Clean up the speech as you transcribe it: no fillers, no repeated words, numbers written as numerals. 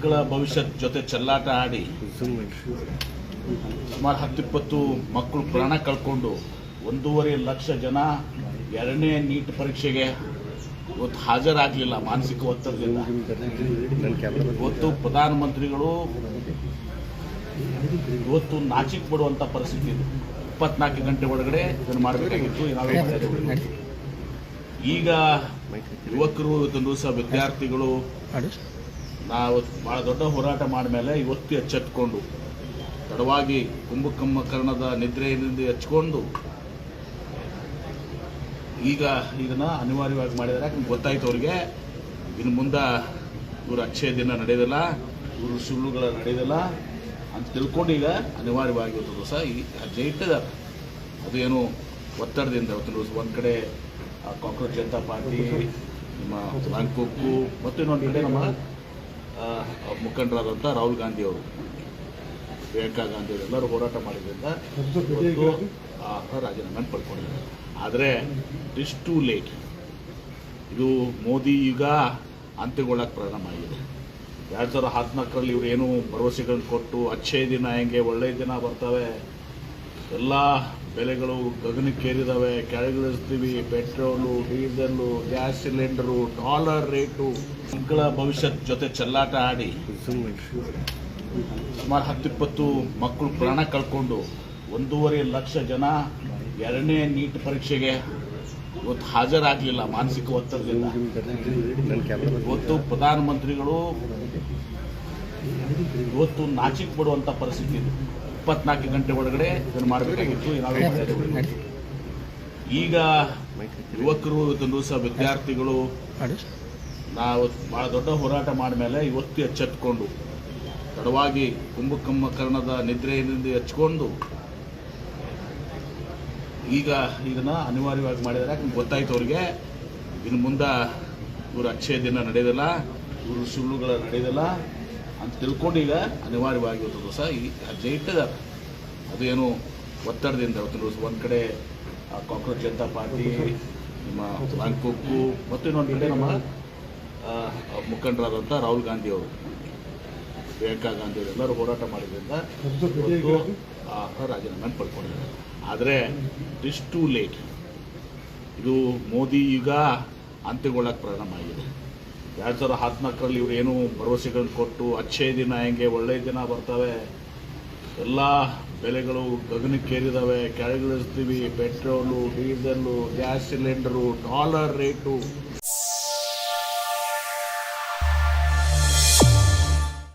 ಮಕ್ಕಳ ಭವಿಷ್ಯದ ಜೊತೆ ಚೆಲ್ಲಾಟ ಆಡಿ ಸುಮಾರು 10-20 ಮಕ್ಕಳು ಪ್ರಾಣ ಕಳ್ಕೊಂಡು 1.5 ಲಕ್ಷ ಜನ ಎರಡನೇ ನೀಟ್ ಪರೀಕ್ಷೆಗೆ ಇವತ್ತು ಹಾಜರಾಗಲಿಲ್ಲ ಮಾನಸಿಕ ಒತ್ತಡದಿಂದ. ಇವತ್ತು ಪ್ರಧಾನಮಂತ್ರಿಗಳು ಇವತ್ತು ನಾಚಿಕೆ ಪಡುವಂಥ ಪರಿಸ್ಥಿತಿ ಇದೆ. 24 ಗಂಟೆ ಒಳಗಡೆ ಇದನ್ನು ಮಾಡಬೇಕಾಗಿತ್ತು. ಈಗ ಯುವಕರು ಇವತ್ತೊಂದು ದಿವಸ ವಿದ್ಯಾರ್ಥಿಗಳು ನಾವು ಭಾಳ ದೊಡ್ಡ ಹೋರಾಟ ಮಾಡಿದ್ಮೇಲೆ ಇವತ್ತು ಎಚ್ಚೆತ್ಕೊಂಡು ತಡವಾಗಿ ಕುಂಭಕರ್ಣದ ನಿದ್ರೆಯಿಂದ ಎಚ್ಕೊಂಡು ಈಗ ಇದನ್ನು ಅನಿವಾರ್ಯವಾಗಿ ಮಾಡಿದ್ದಾರೆ. ಯಾಕಂದ್ರೆ ಗೊತ್ತಾಯ್ತು ಅವ್ರಿಗೆ ಇನ್ನು ಮುಂದೆ ಇವರು ಅಕ್ಷಯ ದಿನ ನಡೆಯೋದಿಲ್ಲ, ಇವರು ಸುಳ್ಳುಗಳ ನಡೆಯೋದಿಲ್ಲ ಅಂತ ತಿಳ್ಕೊಂಡು ಈಗ ಅನಿವಾರ್ಯವಾಗಿ ಇವತ್ತು ದಿವಸ ಈ ಹೆಜ್ಜೆ ಇಟ್ಟಿದ್ದಾರೆ. ಅದು ಏನು ಒತ್ತಡದಿಂದ ಇವತ್ತು ದಿವಸ ಒಂದು ಕಡೆ ಕಾಂಗ್ರೆಸ್ ಜನತಾ ಪಾರ್ಟಿ, ನಮ್ಮ ಬ್ಯಾಂಕಾಕು ಮತ್ತು ಇನ್ನೊಂದು ಕಡೆ ನಮ್ಮ ಮುಖಂಡರಾದಂಥ ರಾಹುಲ್ ಗಾಂಧಿ ಅವರು, ಪ್ರಿಯಾಂಕಾ ಗಾಂಧಿ ಅವರು ಎಲ್ಲರೂ ಹೋರಾಟ ಮಾಡಿದ್ರಿಂದ ಇವತ್ತು ರಾಜೀನಾಮೆ ಪಡ್ಕೊಂಡಿದ್ದಾರೆ. ಆದರೆ ಇಟ್ಸ್ ಟೂ ಲೇಟ್. ಇದು ಮೋದಿ ಈಗ ಅಂತ್ಯಗೊಳ್ಳಕ್ಕೆ ಪ್ರಾರಂಭ ಆಗಿದೆ. 2014ರಲ್ಲಿ ಇವರು ಏನು ಭರವಸೆಗಳನ್ನು ಕೊಟ್ಟು ಅಕ್ಷಯ ದಿನ ಹೆಂಗೆ ಒಳ್ಳೆಯ ದಿನ ಬರ್ತವೆ, ಎಲ್ಲ ಬೆಲೆಗಳು ಗಗನಕ್ಕೇರಿದ್ದಾವೆ, ಕೆಳಗಿಳಿಸ್ತೀವಿ, petrol, diesel, gas cylinder, dollar rate, ಮಕ್ಕಳ ಭವಿಷ್ಯದ ಜೊತೆ ಚೆಲ್ಲಾಟ ಆಡಿ ಸುಮಾರು 10-20 ಮಕ್ಕಳು ಪ್ರಾಣ ಕಳ್ಕೊಂಡು 1.5 ಲಕ್ಷ ಜನ ಎರಡನೇ ನೀಟ್ ಪರೀಕ್ಷೆಗೆ ಇವತ್ತು ಹಾಜರಾಗಲಿಲ್ಲ ಮಾನಸಿಕ ಒತ್ತಡದಿಂದ. ಇವತ್ತು ಪ್ರಧಾನಮಂತ್ರಿಗಳು ಇವತ್ತು ನಾಚಿಕೆ ಪಡುವಂಥ ಪರಿಸ್ಥಿತಿ ಇದೆ. 24 ಗಂಟೆ ಒಳಗಡೆ ಇದನ್ನು ಮಾಡಬೇಕಾಗಿತ್ತು. ಈಗ ಯುವಕರು ಇವತ್ತೊಂದು ದಿವಸ ವಿದ್ಯಾರ್ಥಿಗಳು ನಾವು ಭಾಳ ದೊಡ್ಡ ಹೋರಾಟ ಮಾಡಿದ್ಮೇಲೆ ಇವತ್ತು ಎಚ್ಚೆತ್ಕೊಂಡು ತಡವಾಗಿ ಕುಂಭಕರ್ಣದ ನಿದ್ರೆಯಿಂದ ಎಚ್ಕೊಂಡು ಈಗ ಇದನ್ನು ಅನಿವಾರ್ಯವಾಗಿ ಮಾಡಿದ್ದಾರೆ. ಯಾಕಂದ್ರೆ ಗೊತ್ತಾಯ್ತು ಅವ್ರಿಗೆ ಇನ್ನು ಮುಂದೆ ಇವರು ಅಕ್ಷಯ ದಿನ ನಡೆಯೋದಿಲ್ಲ, ಇವರು ಸುಳ್ಳುಗಳ ನಡೆಯೋದಿಲ್ಲ ಅಂತ ತಿಳ್ಕೊಂಡು ಈಗ ಅನಿವಾರ್ಯವಾಗಿ ಇವತ್ತು ದಿವಸ ಈ ಹೆಜ್ಜೆ ಇಟ್ಟಿದ್ದಾರೆ. ಅದು ಏನು ಒತ್ತಡದಿಂದ ಇವತ್ತು ದಿವಸ ಒಂದು ಕಡೆ ಕಾಂಗ್ರೆಸ್ ಜನತಾ ಪಾರ್ಟಿ, ನಮ್ಮ ಬ್ಯಾಂಕಾಕು ಮತ್ತು ಇನ್ನೊಂದು ಕಡೆ ನಮ್ಮ ಮುಖಂಡರಾದಂಥ ರಾಹುಲ್ ಗಾಂಧಿ ಅವರು, ಪ್ರಿಯಾಂಕಾ ಗಾಂಧಿ ಅವರು ಎಲ್ಲರೂ ಹೋರಾಟ ಮಾಡಿದ್ರಿಂದ ಇವತ್ತು ರಾಜೀನಾಮೆ ಪಡ್ಕೊಂಡಿದ್ದಾರೆ. ಆದರೆ ಇಟ್ಸ್ ಟೂ ಲೇಟ್. ಇದು ಮೋದಿ ಈಗ ಅಂತ್ಯಗೊಳ್ಳಕ್ಕೆ ಪ್ರಾರಂಭ ಆಗಿದೆ. 2014ರಲ್ಲಿ ಇವರು ಏನು ಭರವಸೆಗಳನ್ನು ಕೊಟ್ಟು ಅಕ್ಷಯ ದಿನ ಹೆಂಗೆ ಒಳ್ಳೆಯ ದಿನ ಬರ್ತವೆ, ಎಲ್ಲ ಬೆಲೆಗಳು ಗಗನಕ್ಕೇರಿದ್ದಾವೆ, ಕೆಳಗಿಳಿಸ್ತೀವಿ, petrol, diesel, gas cylinder, dollar rate,